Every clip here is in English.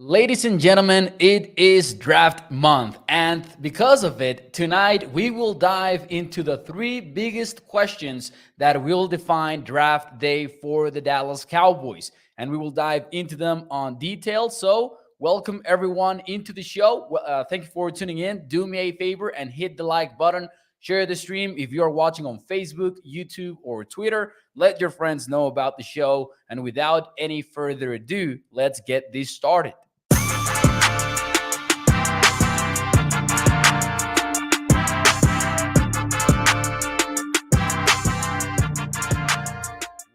Ladies and gentlemen, it is draft month, and because of it, tonight we will dive into the three biggest questions that will define draft day for the Dallas Cowboys, and we will dive into them on detail. So, welcome everyone into the show. Thank you for tuning in. Do me a favor and hit the like button. Share the stream if you are watching on Facebook, YouTube, or Twitter. Let your friends know about the show. And without any further ado, let's get this started.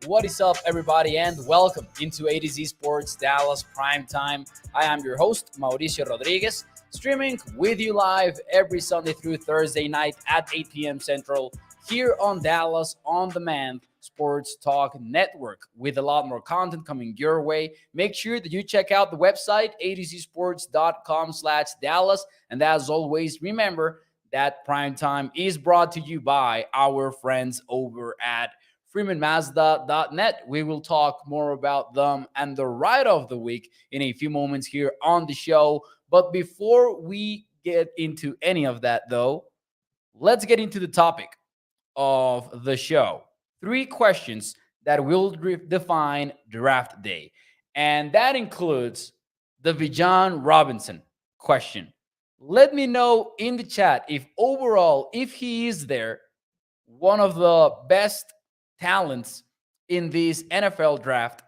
What is up, everybody, and welcome into A to Z Sports Dallas Prime Time. I am your host, Mauricio Rodriguez, streaming with you live every Sunday through Thursday night at 8 p.m. Central here on Dallas On Demand Sports Talk Network with a lot more content coming your way. Make sure that you check out the website, atozsports.com/Dallas. And as always, remember that Prime Time is brought to you by our friends over at freemanmazda.net. We will talk more about them and the ride of the week in a few moments here on the show. But before we get into any of that, though, let's get into the topic of the show. Three questions that will define draft day. And that includes the Bijan Robinson question. Let me know in the chat if overall, if he is there, one of the best talents in this NFL draft,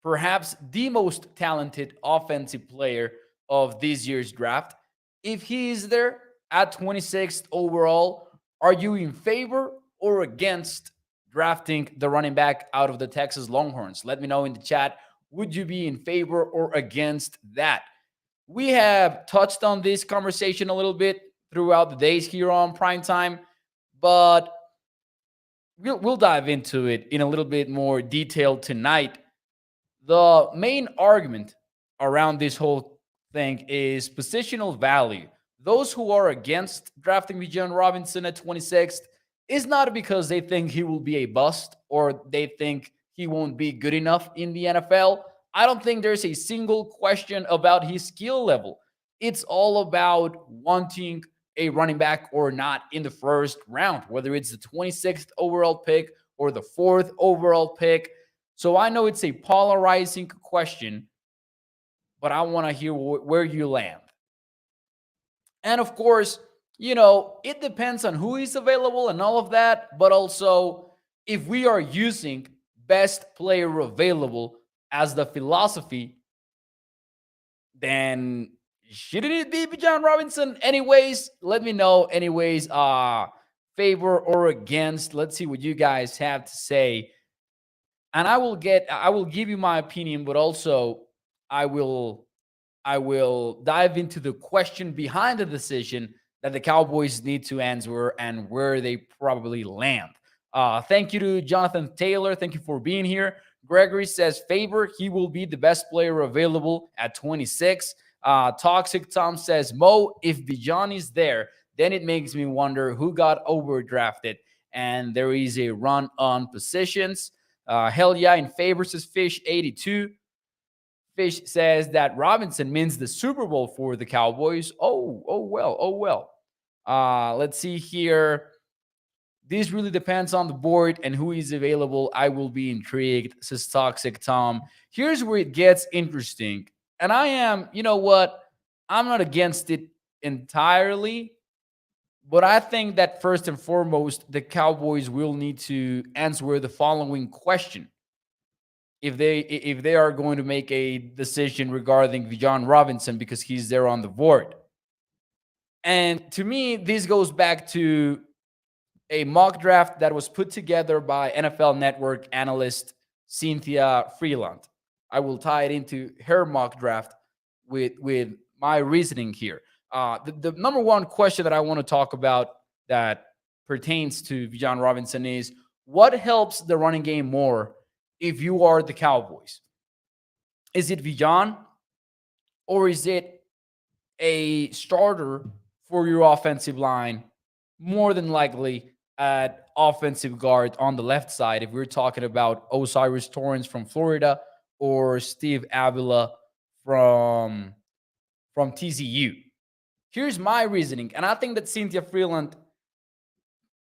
perhaps the most talented offensive player of this year's draft. If he is there at 26th overall, are you in favor or against drafting the running back out of the Texas Longhorns? Let me know in the chat. Would you be in favor or against that? We have touched on this conversation a little bit throughout the days here on Primetime, but we'll dive into it in a little bit more detail tonight. The main argument around this whole thing is positional value. Those who are against drafting Bijan Robinson at 26th is not because they think he will be a bust or they think he won't be good enough in the NFL. I don't think there's a single question about his skill level. It's all about wanting a running back or not in the first round, whether it's the 26th overall pick or the fourth overall pick. So I know it's a polarizing question, but I want to hear where you land. And of course, it depends on who is available and all of that, but also if we are using best player available as the philosophy, then shouldn't it be Bijan Robinson? Anyways, let me know. Anyways, favor or against. Let's see what you guys have to say. And I will give you my opinion, but also I will dive into the question behind the decision that the Cowboys need to answer and where they probably land. Thank you to Jonathan Taylor. Thank you for being here. Gregory says favor. He will be the best player available at 26. Toxic Tom says, Mo, if Bijan is there, then it makes me wonder who got overdrafted. And there is a run on positions. Hell yeah, in favor, says Fish 82. Fish says that Robinson means the Super Bowl for the Cowboys. Oh well. Let's see here. This really depends on the board and who is available. I will be intrigued, says Toxic Tom. Here's where it gets interesting. And I am, you know what? I'm not against it entirely. But I think that first and foremost, the Cowboys will need to answer the following question. If they are going to make a decision regarding Bijan Robinson because he's there on the board. And to me, this goes back to a mock draft that was put together by NFL Network analyst Cynthia Freeland. I will tie it into her mock draft with my reasoning here. The number one question that I want to talk about that pertains to Bijan Robinson is what helps the running game more if you are the Cowboys? Is it Bijan or is it a starter for your offensive line? More than likely at offensive guard on the left side, if we're talking about Osiris Torrance from Florida or Steve Avila from from TCU. Here's my reasoning, and I think that Cynthia Freeland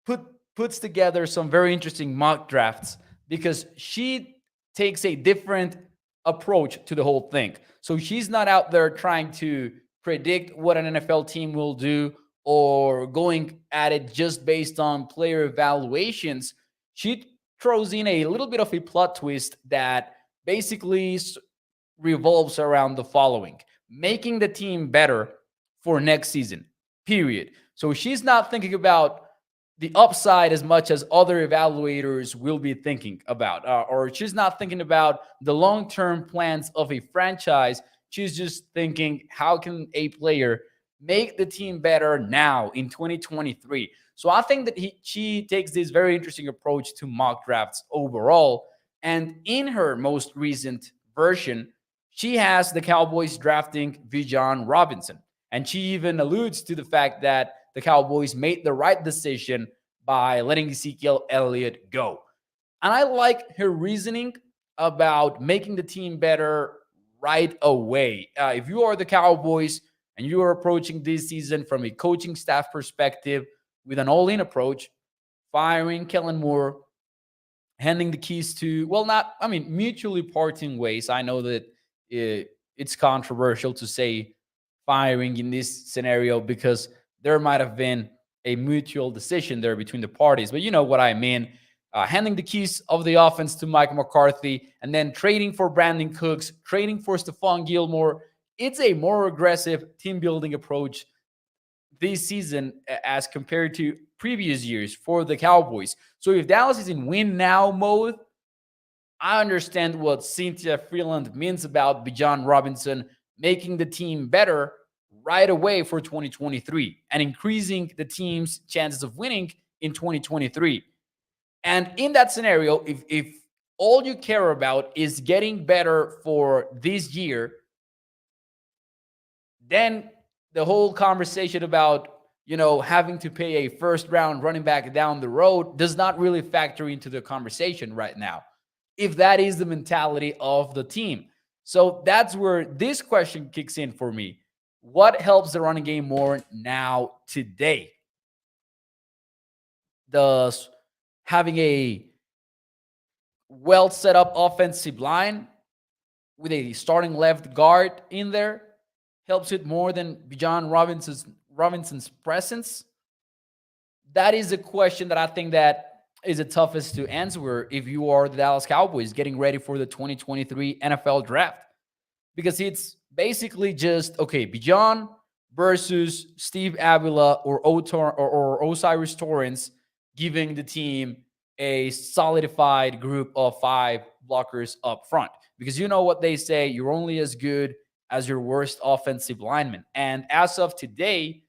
put puts together some very interesting mock drafts because she takes a different approach to the whole thing. So she's not out there trying to predict what an NFL team will do or going at it just based on player evaluations. She throws in a little bit of a plot twist that basically revolves around the following: making the team better for next season, period. So she's not thinking about the upside as much as other evaluators will be thinking about, or she's not thinking about the long term plans of a franchise. She's just thinking, how can a player make the team better now in 2023? So I think that she takes this very interesting approach to mock drafts overall. And in her most recent version, she has the Cowboys drafting Bijan Robinson. And she even alludes to the fact that the Cowboys made the right decision by letting Ezekiel Elliott go. And I like her reasoning about making the team better right away. If you are the Cowboys and you are approaching this season from a coaching staff perspective with an all in approach, firing Kellen Moore, handing the keys to, well, not, I mean, mutually parting ways. I know that it's controversial to say firing in this scenario because there might have been a mutual decision there between the parties, but you know what I mean. Handing the keys of the offense to Mike McCarthy and then trading for Brandon Cooks, trading for Stephon Gilmore. It's a more aggressive team building approach this season as compared to previous years for the Cowboys. So if Dallas is in win now mode, I understand what Cynthia Freeland means about Bijan Robinson making the team better right away for 2023 and increasing the team's chances of winning in 2023. And in that scenario, if all you care about is getting better for this year, then the whole conversation about, having to pay a first round running back down the road does not really factor into the conversation right now, if that is the mentality of the team. So that's where this question kicks in for me. What helps the running game more now today? Does having a well set up offensive line with a starting left guard in there helps it more than Bijan Robinson's presence? That is a question that I think that is the toughest to answer if you are the Dallas Cowboys getting ready for the 2023 NFL draft. Because it's basically just, okay, Bijan versus Steve Avila or Osiris Torrance, giving the team a solidified group of 5 blockers up front. Because you know what they say, you're only as good as your worst offensive lineman. And as of today,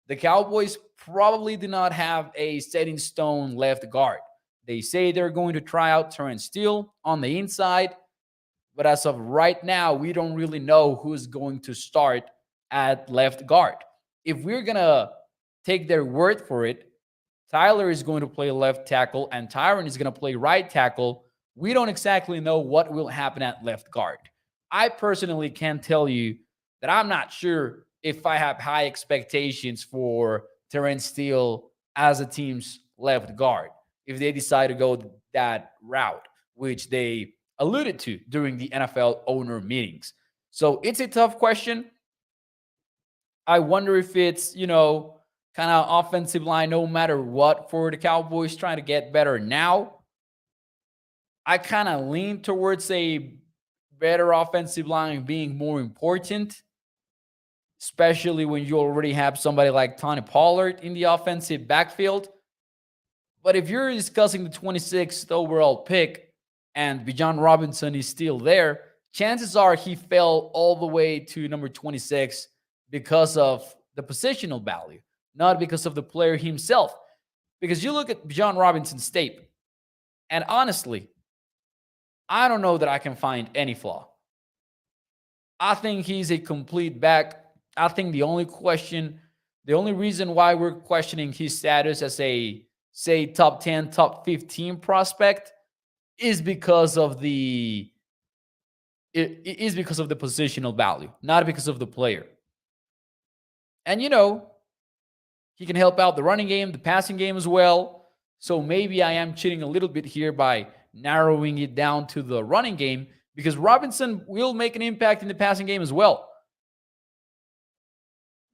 the Cowboys probably do not have a set in stone left guard. They say they're going to try out Terrence Steele on the inside, but as of right now, we don't really know who's going to start at left guard. If we're going to take their word for it, Tyler is going to play left tackle and Tyron is going to play right tackle. We don't exactly know what will happen at left guard. I personally can tell you that I'm not sure if I have high expectations for Terrence Steele as a team's left guard if they decide to go that route, which they alluded to during the NFL owner meetings. So it's a tough question. I wonder if it's, kind of offensive line no matter what for the Cowboys trying to get better now. I kind of lean towards a better offensive line being more important, especially when you already have somebody like Tony Pollard in the offensive backfield. But if you're discussing the 26th overall pick and Bijan Robinson is still there, chances are he fell all the way to number 26 because of the positional value, not because of the player himself. Because you look at Bijan Robinson's tape, and honestly, I don't know that I can find any flaw. I think he's a complete back. I think the only reason why we're questioning his status as a, say, top 10, top 15 prospect is because of the positional value, not because of the player. And, he can help out the running game, the passing game as well. So maybe I am cheating a little bit here by narrowing it down to the running game because Robinson will make an impact in the passing game as well.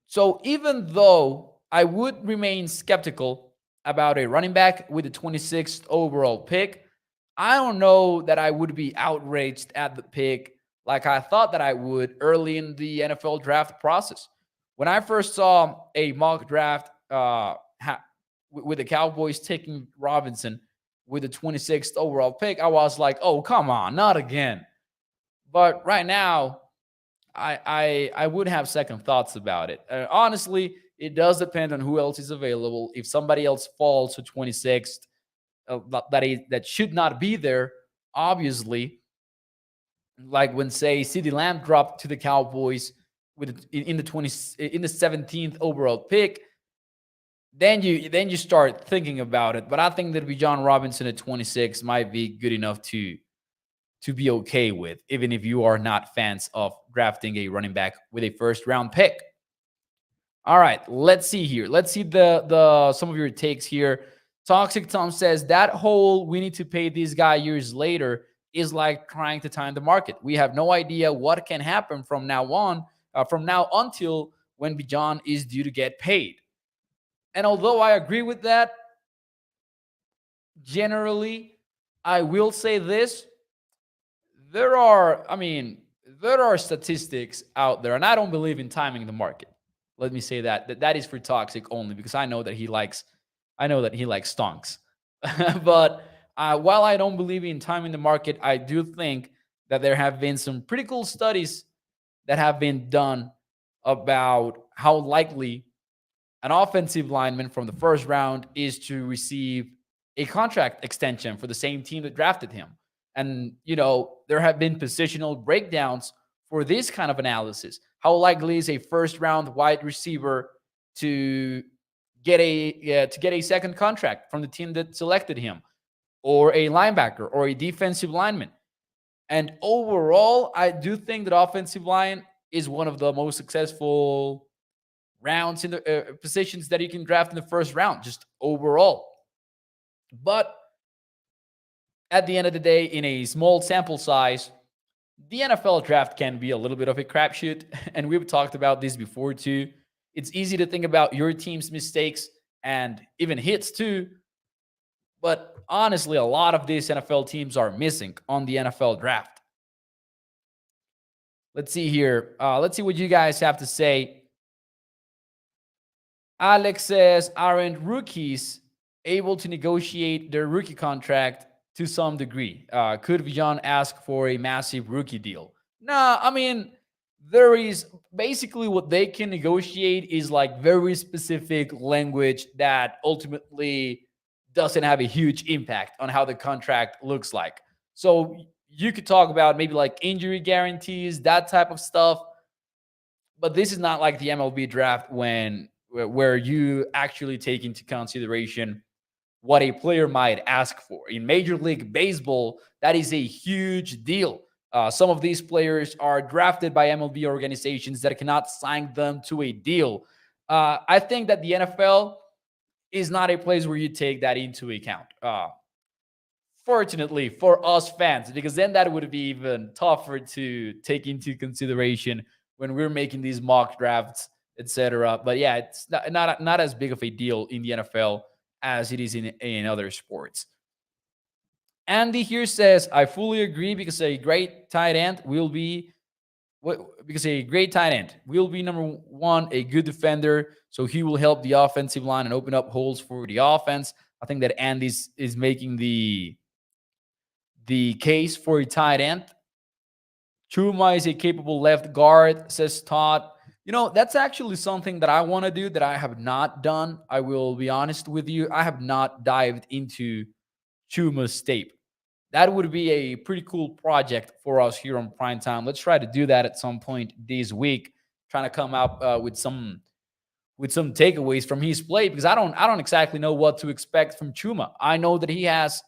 So even though I would remain skeptical about a running back with the 26th overall pick, I don't know that I would be outraged at the pick like I thought that I would early in the NFL draft process. When I first saw a mock draft with the Cowboys taking Robinson with the 26th overall pick, I was like, oh, come on, not again. But right now, I would have second thoughts about it. Honestly, it does depend on who else is available. If somebody else falls to 26th, that should not be there, obviously. Like when say CeeDee Lamb dropped to the Cowboys with in the 17th overall pick, then you start thinking about it. But I think that Bijan Robinson at 26 might be good enough to be okay with, even if you are not fans of drafting a running back with a first round pick. All right, let's see here. Let's see the some of your takes here. Toxic Tom says that whole we need to pay this guy years later is like trying to time the market. We have no idea what can happen from now on, from now until when Bijan is due to get paid. And although I agree with that, generally, I will say this. There are statistics out there, and I don't believe in timing the market. Let me say that is for Toxic only because I know that he likes stonks. But while I don't believe in timing the market, I do think that there have been some pretty cool studies that have been done about how likely an offensive lineman from the first round is to receive a contract extension for the same team that drafted him. And, there have been positional breakdowns for this kind of analysis. How likely is a first round wide receiver to get a second contract from the team that selected him, or a linebacker or a defensive lineman? And overall, I do think that offensive line is one of the most successful rounds in the positions that you can draft in the first round, just overall. But at the end of the day, in a small sample size, the NFL draft can be a little bit of a crapshoot. And we've talked about this before too. It's easy to think about your team's mistakes and even hits too. But honestly, a lot of these NFL teams are missing on the NFL draft. Let's see here. Let's see what you guys have to say. Alex says, aren't rookies able to negotiate their rookie contract to some degree? Could Bijan ask for a massive rookie deal? Nah, there is basically what they can negotiate is like very specific language that ultimately doesn't have a huge impact on how the contract looks like. So you could talk about maybe like injury guarantees, that type of stuff. But this is not like the MLB draft where you actually take into consideration what a player might ask for. In Major League Baseball, that is a huge deal. Some of these players are drafted by MLB organizations that cannot sign them to a deal. I think that the NFL is not a place where you take that into account. Fortunately for us fans, because then that would be even tougher to take into consideration when we're making these mock drafts, etc. But yeah, it's not as big of a deal in the NFL as it is in other sports. Andy here says, I fully agree because a great tight end will be number one, a good defender. So he will help the offensive line and open up holes for the offense. I think that Andy is making the case for a tight end. Chuma is a capable left guard, says Todd. That's actually something that I want to do that I have not done. I will be honest with you. I have not dived into Chuma's tape. That would be a pretty cool project for us here on Primetime. Let's try to do that at some point this week. Trying to come up with some takeaways from his play, because I don't exactly know what to expect from Chuma. I know that he has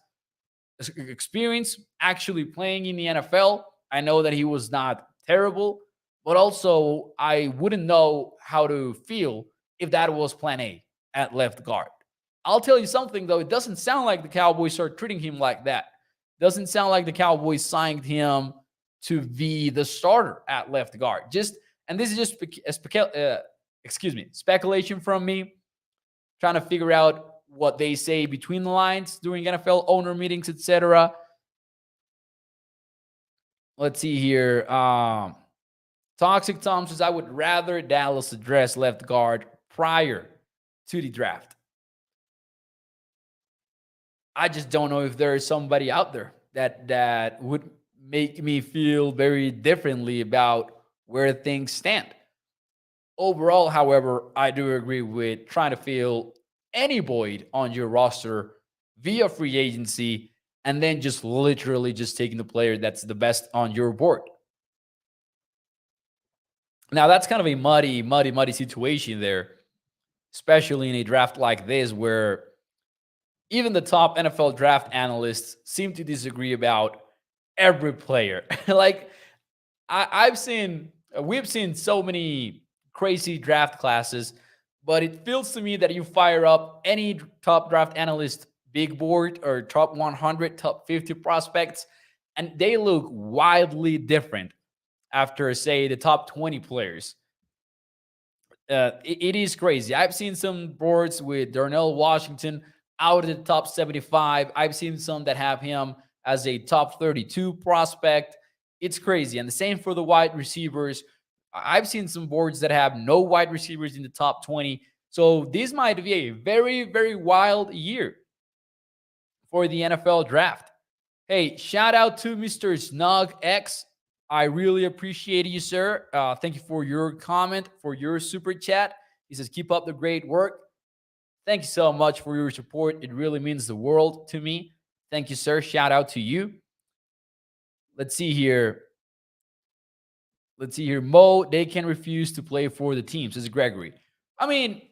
experience actually playing in the NFL. I know that he was not terrible, but also I wouldn't know how to feel if that was plan A at left guard. I'll tell you something though, it doesn't sound like the Cowboys are treating him like that. Doesn't sound like the Cowboys signed him to be the starter at left guard. Just and this is just speculation from me, trying to figure out what they say between the lines during NFL owner meetings, etc. Let's see here. Toxic Tom says, I would rather Dallas address left guard prior to the draft. I just don't know if there is somebody out there that would make me feel very differently about where things stand. Overall, however, I do agree with trying to fill any void on your roster via free agency and then just literally just taking the player that's the best on your board. Now, that's kind of a muddy situation there, especially in a draft like this where even the top NFL draft analysts seem to disagree about every player. Like we've seen so many crazy draft classes, but it feels to me that you fire up any top draft analyst big board or top 100, top 50 prospects, and they look wildly different after, say, the top 20 players. It is crazy. I've seen some boards with Darnell Washington out of the top 75. I've seen some that have him as a top 32 prospect. It's crazy. And the same for the wide receivers. I've seen some boards that have no wide receivers in the top 20. So this might be a very, very wild year for the NFL draft. Hey, shout out to Mr. Snug X. I really appreciate you, sir. Thank you for your comment, for your super chat. He says, keep up the great work. Thank you so much for your support. It really means the world to me. Thank you, sir. Shout out to you. Let's see here. Mo, they can refuse to play for the team, says Gregory. I mean,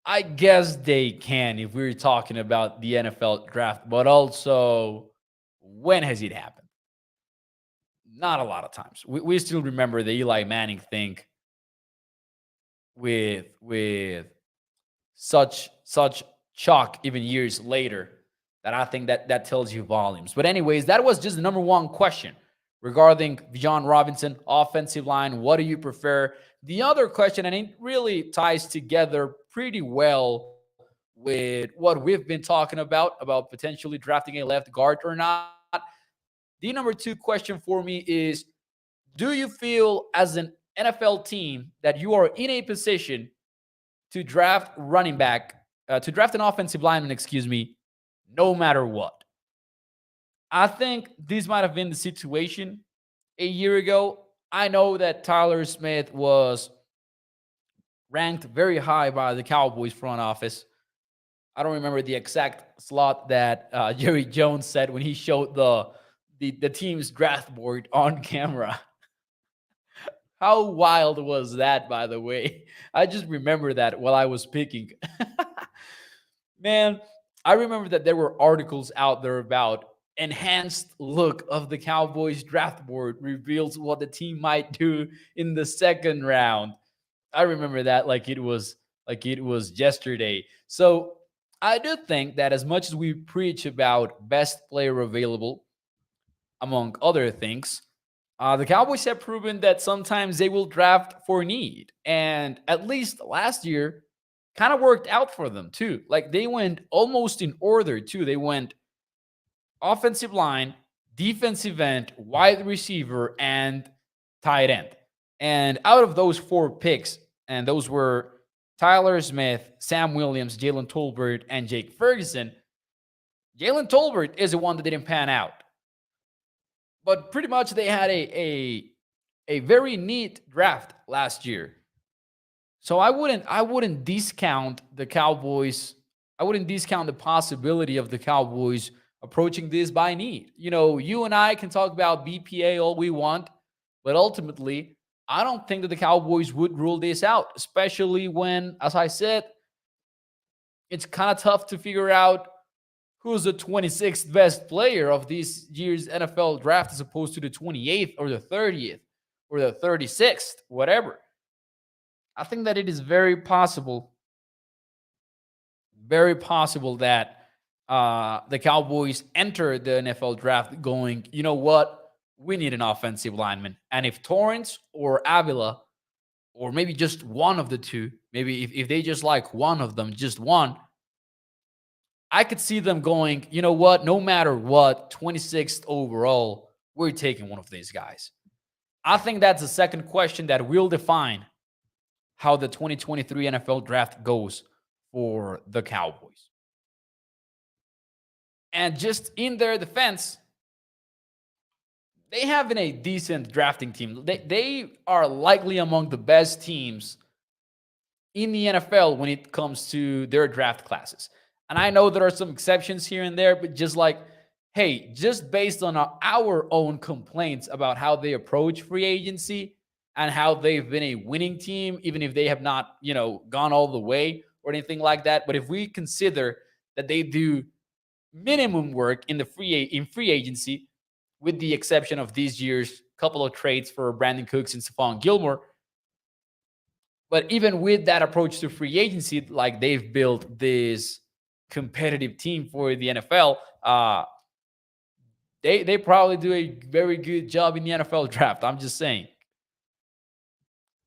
I guess they can if we're talking about the NFL draft, but also, when has it happened? Not a lot of times. We still remember the Eli Manning thing with such shock even years later that I think that tells you volumes. But anyways, that was just the number one question regarding Bijan Robinson, offensive line. What do you prefer? The other question, and it really ties together pretty well with what we've been talking about potentially drafting a left guard or not. The number two question for me is, do you feel as an NFL team that you are in a position to draft running back, to draft an offensive lineman, no matter what? I think this might have been the situation a year ago. I know that Tyler Smith was ranked very high by the Cowboys front office. I don't remember the exact slot that Jerry Jones said when he showed the team's draft board on camera. How wild was that, by the way? I just remember that while I was picking. Man, I remember that there were articles out there about enhanced look of the Cowboys draft board reveals what the team might do in the second round. I remember that like it was yesterday. So I do think that as much as we preach about best player available, among other things, the Cowboys have proven that sometimes they will draft for need. And at least last year, kind of worked out for them too. Like they went almost in order too. They went offensive line, defensive end, wide receiver, and tight end. And out of those four picks, and those were Tyler Smith, Sam Williams, Jalen Tolbert, and Jake Ferguson, Jalen Tolbert is the one that didn't pan out. But pretty much they had a very neat draft last year. So I wouldn't discount the Cowboys. I wouldn't discount the possibility of the Cowboys approaching this by need. You know, you and I can talk about BPA all we want, but ultimately, I don't think that the Cowboys would rule this out, especially when, as I said, it's kind of tough to figure out who's the 26th best player of this year's NFL draft as opposed to the 28th or the 30th. or the 36th, whatever. I think that it is very possible that the Cowboys enter the NFL draft going, you know what? We need an offensive lineman. And if Torrance or Avila, or maybe just one of the two, maybe if they just like one of them, just one, I could see them going, you know what? No matter what, 26th overall, we're taking one of these guys. I think that's the second question that will define how the 2023 NFL draft goes for the Cowboys. And just in their defense, they have a decent drafting team. They are likely among the best teams in the NFL when it comes to their draft classes. And I know there are some exceptions here and there, but just like, hey, just based on our own complaints about how they approach free agency and how they've been a winning team, even if they have not, gone all the way or anything like that. But if we consider that they do minimum work in free agency, with the exception of this year's couple of trades for Brandon Cooks and Stephon Gilmore. But even with that approach to free agency, like they've built this competitive team for the NFL, they probably do a very good job in the NFL draft. I'm just saying.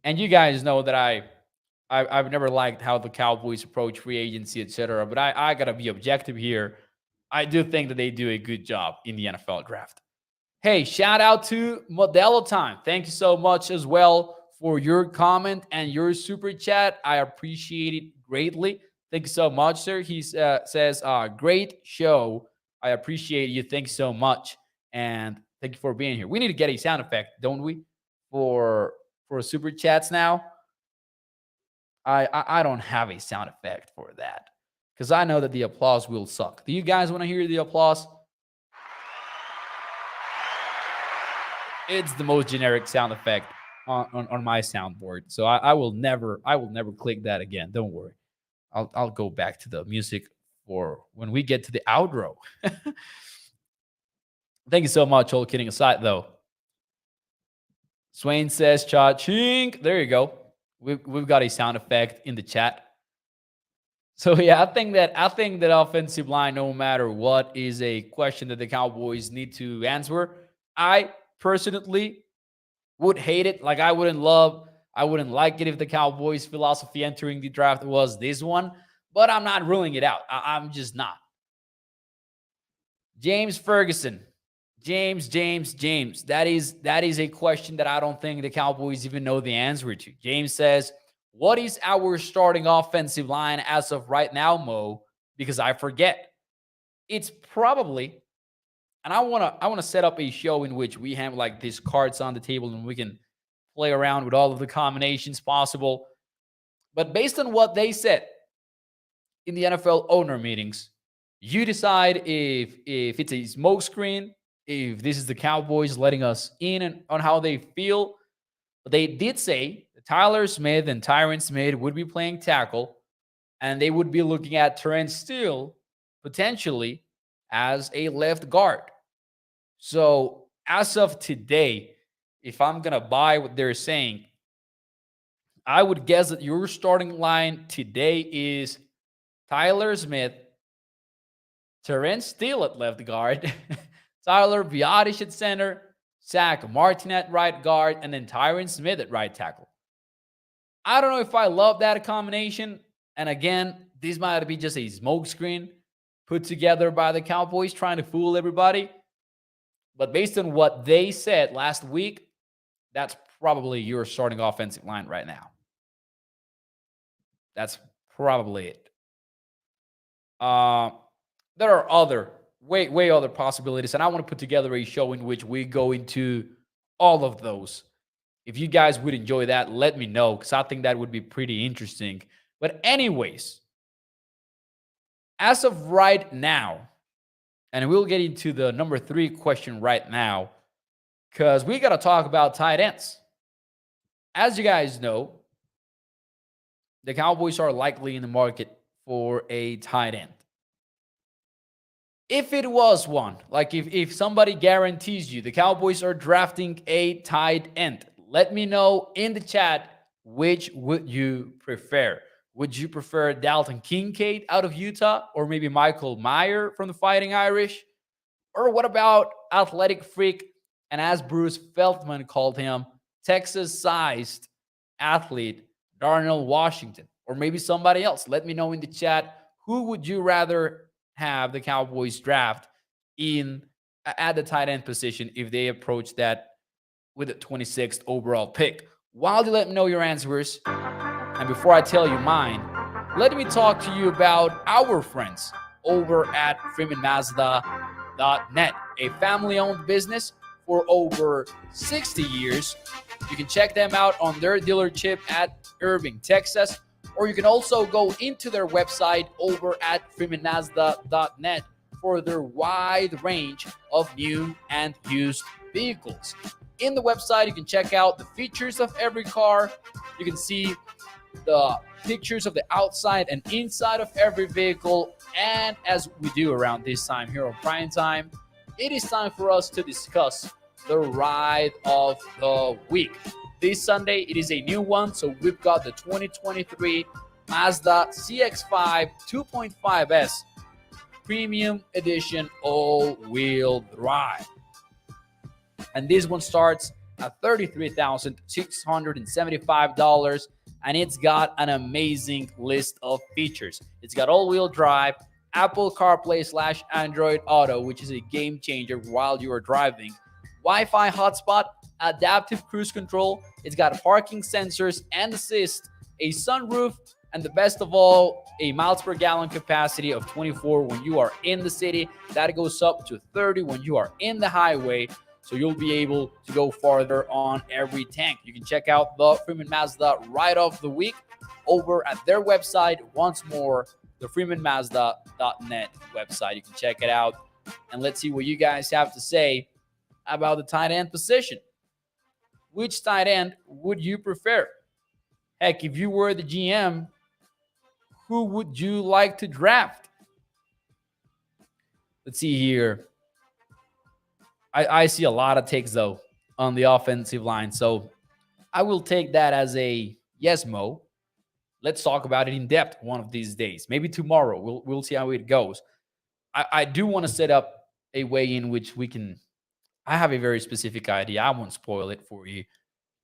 And you guys know that I've never liked how the Cowboys approach free agency, etc. But I gotta be objective here. I do think that they do a good job in the NFL draft. Hey, shout out to Modelo Time. Thank you so much as well for your comment and your super chat. I appreciate it greatly. Thank you so much, sir. He says, great show. I appreciate you. Thanks so much. And thank you for being here. We need to get a sound effect, don't we? For super chats now. I don't have a sound effect for that because I know that the applause will suck. Do you guys want to hear the applause? It's the most generic sound effect on my soundboard. So I will never click that again. Don't worry. I'll go back to the music for when we get to the outro. Thank you so much. All kidding aside, though. Swain says cha-ching. There you go. We've got a sound effect in the chat. So yeah, I think that offensive line, no matter what, is a question that the Cowboys need to answer. I personally would hate it. Like I wouldn't like it if the Cowboys' philosophy entering the draft was this one, but I'm not ruling it out. I'm just not. James Ferguson. James. That is a question that I don't think the Cowboys even know the answer to. James says, what is our starting offensive line as of right now, Mo? Because I forget. It's probably, and I want to set up a show in which we have like these cards on the table and we can play around with all of the combinations possible. But based on what they said in the NFL owner meetings, you decide if it's a smokescreen, if this is the Cowboys letting us in on how they feel. But they did say that Tyler Smith and Tyron Smith would be playing tackle, and they would be looking at Terrence Steele potentially as a left guard. So as of today, if I'm going to buy what they're saying, I would guess that your starting line today is Tyler Smith, Terrence Steele at left guard, Tyler Biadasz at center, Zach Martin at right guard, and then Tyron Smith at right tackle. I don't know if I love that combination. And again, this might be just a smokescreen put together by the Cowboys trying to fool everybody. But based on what they said last week, that's probably your starting offensive line right now. That's probably it. There are other, way other possibilities, and I want to put together a show in which we go into all of those. If you guys would enjoy that, let me know, because I think that would be pretty interesting. But anyways, as of right now, and we'll get into the number 3 question right now, because we got to talk about tight ends. As you guys know, the Cowboys are likely in the market for a tight end. If it was one, like if somebody guarantees you the Cowboys are drafting a tight end, Let me know in the chat, which would you prefer? Would you prefer Dalton Kincaid out of Utah, or maybe Michael Mayer from the Fighting Irish? Or what about athletic freak, and as Bruce Feldman called him, Texas sized athlete Darnell Washington? Or maybe somebody else. Let me know in the chat, who would you rather have the Cowboys draft in at the tight end position if they approach that with the 26th overall pick? While you let me know your answers, and before I tell you mine, let me talk to you about our friends over at FreemanMazda.net, a family-owned business for over 60 years. You can check them out on their dealership at Irving, Texas, or you can also go into their website over at FreemanMazda.net for their wide range of new and used vehicles. In the website, you can check out the features of every car. You can see the pictures of the outside and inside of every vehicle. And as we do around this time here on Prime Time, it is time for us to discuss the ride of the week. This Sunday, it is a new one. So we've got the 2023 Mazda CX-5 2.5S Premium Edition all-wheel drive. And this one starts at $33,675, and it's got an amazing list of features. It's got all-wheel drive, Apple CarPlay / Android Auto, which is a game changer while you are driving, Wi-Fi hotspot, adaptive cruise control. It's got parking sensors and assist, a sunroof, and the best of all, a miles per gallon capacity of 24 when you are in the city. That goes up to 30 when you are in the highway. So you'll be able to go farther on every tank. You can check out the Freeman Mazda Ride of the Week over at their website. Once more, the FreemanMazda.net website. You can check it out. And let's see what you guys have to say about the tight end position. Which tight end would you prefer? Heck, if you were the GM, who would you like to draft? Let's see here. I see a lot of takes, though, on the offensive line. So I will take that as a yes, Mo. Let's talk about it in depth one of these days. Maybe tomorrow. We'll see how it goes. I do want to set up a way in which we can. I have a very specific idea. I won't spoil it for you.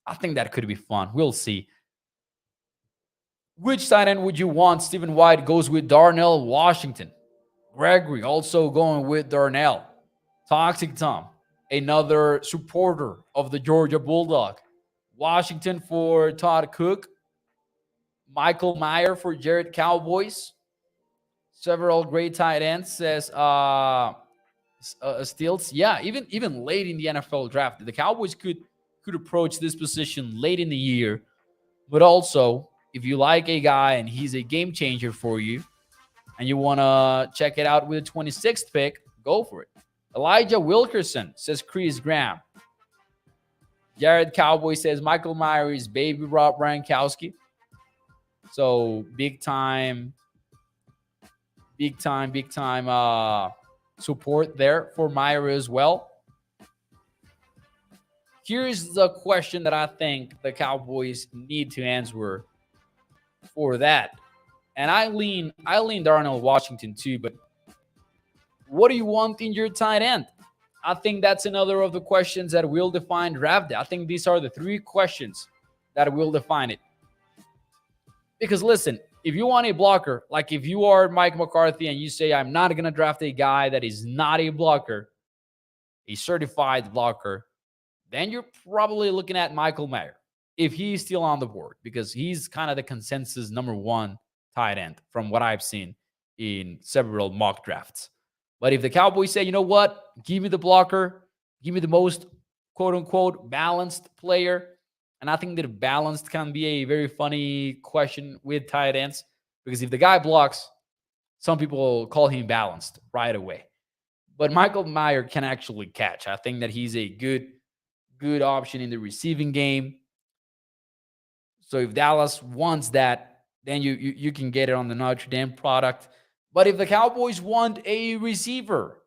I think that could be fun. We'll see. Which tight end would you want? Stephen White goes with Darnell Washington. Gregory also going with Darnell. Toxic Tom, another supporter of the Georgia Bulldog. Washington for Todd Cook. Michael Mayer for Jared Cowboys. Several great tight ends, says Stills. Yeah, even late in the NFL draft, the Cowboys could approach this position late in the year. But also, if you like a guy and he's a game changer for you, and you want to check it out with the 26th pick, go for it. Elijah Wilkerson, says Chris Graham. Jared Cowboy says Michael Myers, baby Rob Gronkowski. So big time support there for Meyer as well. Here's the question that I think the Cowboys need to answer for that. And I lean Darnell Washington too, but what do you want in your tight end? I think that's another of the questions that will define draft day. I think these are the three questions that will define it. Because listen, if you want a blocker, like if you are Mike McCarthy and you say, I'm not going to draft a guy that is not a blocker, a certified blocker, then you're probably looking at Michael Mayer if he's still on the board, because he's kind of the consensus number one tight end from what I've seen in several mock drafts. But if the Cowboys say, you know what, give me the blocker, give me the most quote unquote balanced player. And I think that balanced can be a very funny question with tight ends, because if the guy blocks, some people call him balanced right away. But Michael Mayer can actually catch. I think that he's a good option in the receiving game. So if Dallas wants that, then you can get it on the Notre Dame product. But if the Cowboys want a receiver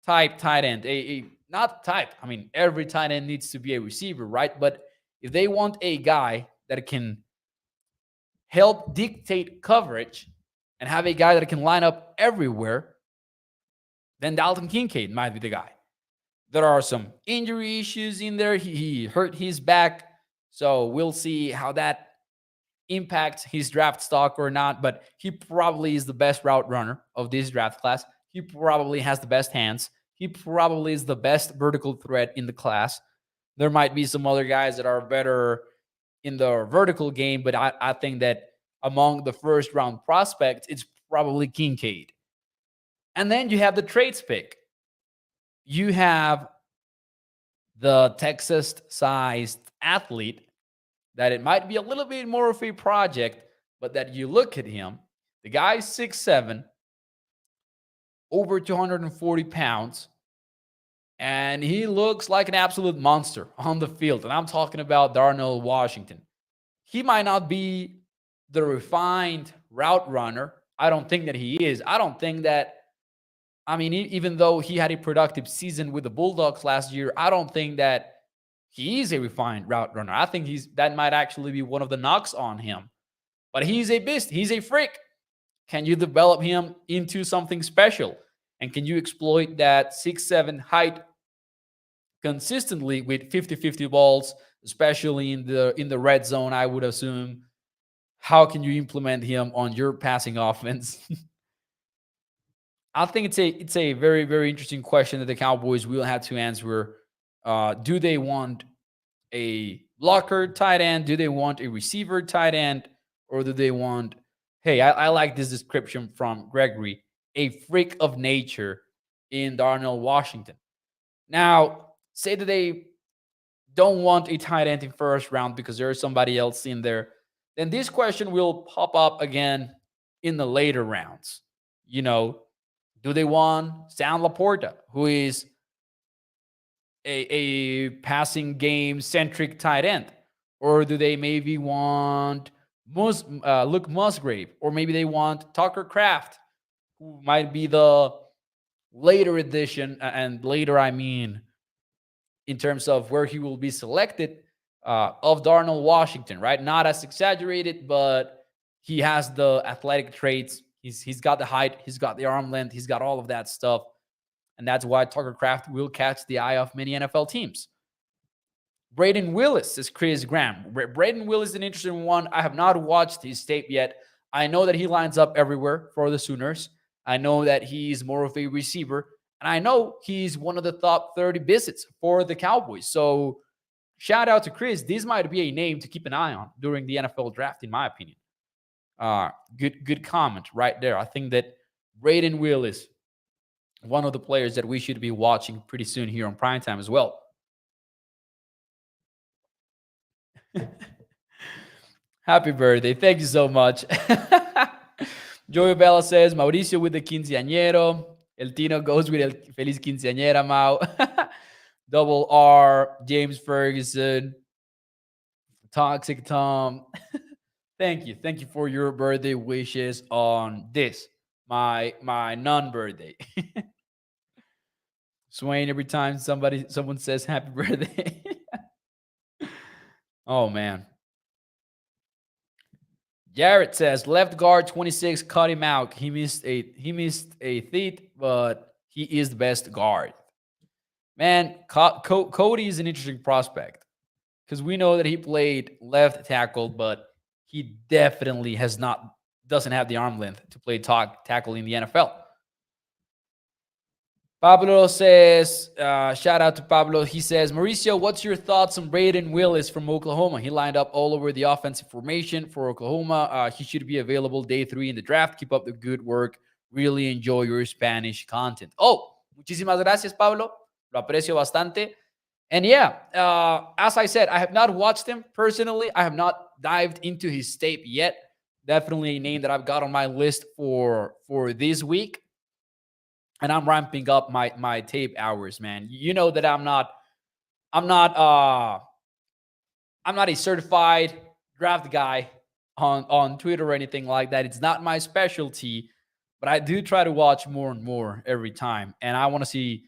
type tight end, not type, I mean, every tight end needs to be a receiver, right? But If they want a guy that can help dictate coverage and have a guy that can line up everywhere, then Dalton Kincaid might be the guy. There are some injury issues in there. He hurt his back. So we'll see how that impacts his draft stock or not. But he probably is the best route runner of this draft class. He probably has the best hands. He probably is the best vertical threat in the class. There might be some other guys that are better in the vertical game, but I think that among the first round prospects, it's probably Kincaid. And then you have the trades pick. You have the Texas sized athlete that it might be a little bit more of a project, but that you look at him, the guy's 6'7", over 240 pounds, and he looks like an absolute monster on the field. And I'm talking about Darnell Washington. He might not be the refined route runner. I don't think that he is. I don't think that, I mean, even though he had a productive season with the Bulldogs last year, I don't think that he is a refined route runner. I think that might actually be one of the knocks on him. But he's a beast. He's a freak. Can you develop him into something special? And can you exploit that 6'7" height consistently with 50-50 balls, especially in the red zone, I would assume? How can you implement him on your passing offense? I think it's a very, very interesting question that the Cowboys will have to answer. Do they want a blocker tight end? Do they want a receiver tight end? Or do they want, hey, I like this description from Gregory, a freak of nature in Darnell Washington. Now, say that they don't want a tight end in first round because there's somebody else in there, then this question will pop up again in the later rounds. Do they want Sam Laporta, who is a passing game centric tight end? Or do they maybe want Luke Musgrave? Or maybe they want Tucker Kraft, who might be the later edition, and later I mean in terms of where he will be selected, of Darnell Washington, right? Not as exaggerated, but he has the athletic traits. He's got the height, he's got the arm length, he's got all of that stuff. And that's why Tucker Kraft will catch the eye of many NFL teams. Braden Willis is Chris Graham. Braden Willis is an interesting one. I have not watched his tape yet. I know that he lines up everywhere for the Sooners. I know that he's more of a receiver. And I know he's one of the top 30 visits for the Cowboys. So shout out to Chris. This might be a name to keep an eye on during the NFL draft, in my opinion. Good comment right there. I think that Braden Willis, one of the players that we should be watching pretty soon here on Primetime as well. Happy birthday. Thank you so much. Joey Bella says, Mauricio with the quinceañero. El Tino goes with el feliz quinceañera, Mau. Double R, James Ferguson, Toxic Tom. Thank you. Thank you for your birthday wishes on this, my non-birthday. Swain, every time someone says happy birthday. Oh, man. Jarrett says, left guard 26, cut him out. He missed a teeth, but he is the best guard. Man, Cody is an interesting prospect because we know that he played left tackle, but he definitely doesn't have the arm length to play tackle in the NFL. Pablo says, shout out to Pablo. He says, Mauricio, what's your thoughts on Braden Willis from Oklahoma? He lined up all over the offensive formation for Oklahoma. He should be available day 3 in the draft. Keep up the good work. Really enjoy your Spanish content. Oh, muchísimas gracias, Pablo. Lo aprecio bastante. And yeah, as I said, I have not watched him personally. I have not dived into his tape yet. Definitely a name that I've got on my list for this week. And I'm ramping up my tape hours, man. You know that I'm not a certified draft guy on Twitter or anything like that. It's not my specialty, but I do try to watch more and more every time. And I want to see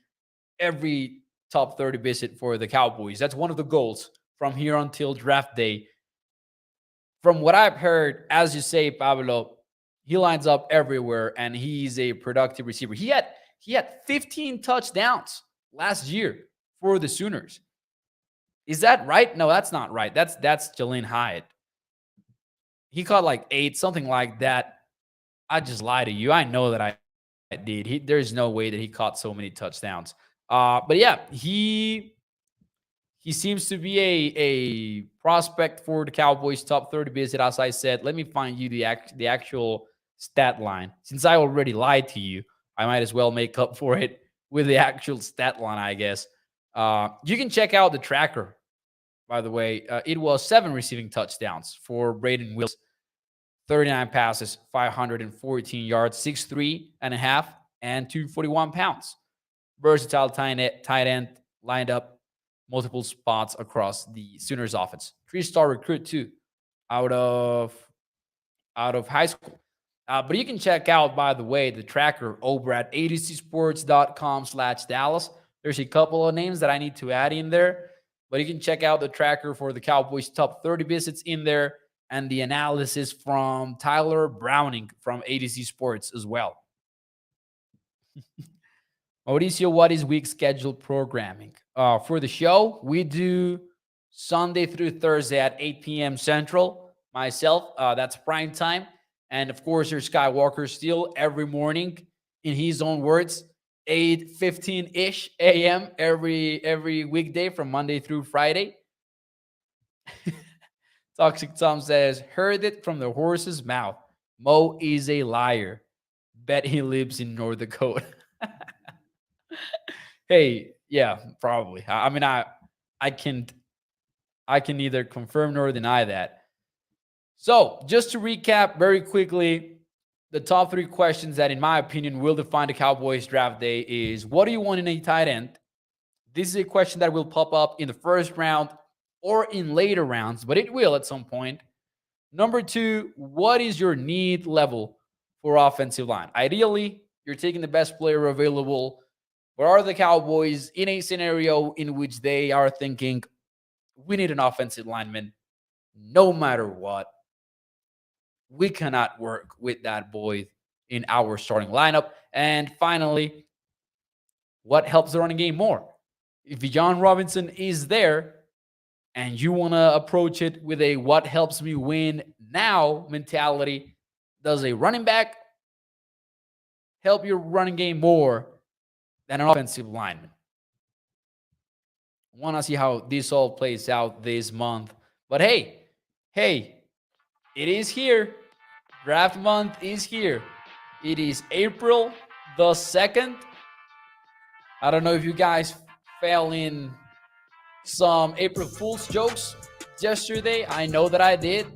every top 30 visit for the Cowboys. That's one of the goals from here until draft day. From what I've heard, as you say, Pablo, he lines up everywhere and he's a productive receiver. He had 15 touchdowns last year for the Sooners. Is that right? No, that's not right. That's Jalen Hyatt. He caught like 8, something like that. I just lied to you. I know that I did. There's no way that he caught so many touchdowns. But yeah, he seems to be a prospect for the Cowboys top 30 visit. As I said, let me find you the actual stat line. Since I already lied to you, I might as well make up for it with the actual stat line, I guess. You can check out the tracker, by the way. It was 7 receiving touchdowns for Braden Wills, 39 passes, 514 yards, 6'3 and a half, and 241 pounds. Versatile tight end, lined up multiple spots across the Sooners offense. 3-star recruit too, out of high school. But you can check out, by the way, the tracker over at adcsports.com/Dallas. There's a couple of names that I need to add in there, but you can check out the tracker for the Cowboys top 30 visits in there and the analysis from Tyler Browning from ADC Sports as well. Mauricio, what is week scheduled programming? For the show, we do Sunday through Thursday at 8 p.m. Central. Myself, that's prime time. And of course, your Skywalker still every morning, in his own words, 8:15-ish a.m. every weekday from Monday through Friday. Toxic Tom says, heard it from the horse's mouth. Mo is a liar. Bet he lives in North Dakota. Hey, yeah, probably. I mean, I can neither confirm nor deny that. So, just to recap very quickly, the top 3 questions that, in my opinion, will define the Cowboys draft day is, what do you want in a tight end? This is a question that will pop up in the first round or in later rounds, but it will at some point. Number 2, what is your need level for offensive line? Ideally, you're taking the best player available. But are the Cowboys in a scenario in which they are thinking, we need an offensive lineman no matter what? We cannot work with that boy in our starting lineup. And finally, what helps the running game more? If Bijan Robinson is there and you want to approach it with a what helps me win now mentality, does a running back help your running game more than an offensive lineman? I want to see how this all plays out this month. But hey, it is here. Draft month is here. It is April the 2nd. I don't know if you guys fell in some April Fool's jokes yesterday. I know that I did.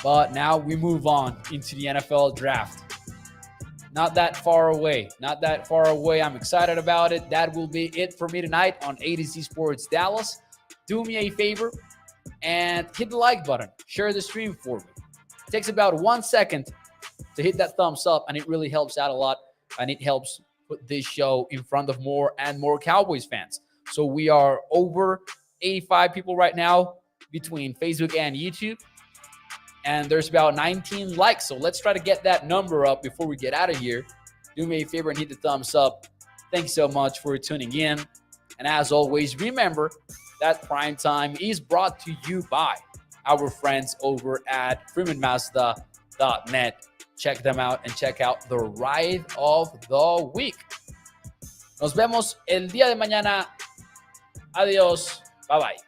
But now we move on into the NFL draft. Not that far away. I'm excited about it. That will be it for me tonight on ADC Sports Dallas. Do me a favor and hit the like button. Share the stream for me. It takes about 1 second to hit that thumbs up, and it really helps out a lot. And it helps put this show in front of more and more Cowboys fans. So we are over 85 people right now between Facebook and YouTube. And there's about 19 likes. So let's try to get that number up before we get out of here. Do me a favor and hit the thumbs up. Thanks so much for tuning in. And as always, remember that Prime Time is brought to you by our friends over at FreemanMazda.net. Check them out and check out the ride of the week. Nos vemos el día de mañana. Adiós. Bye-bye.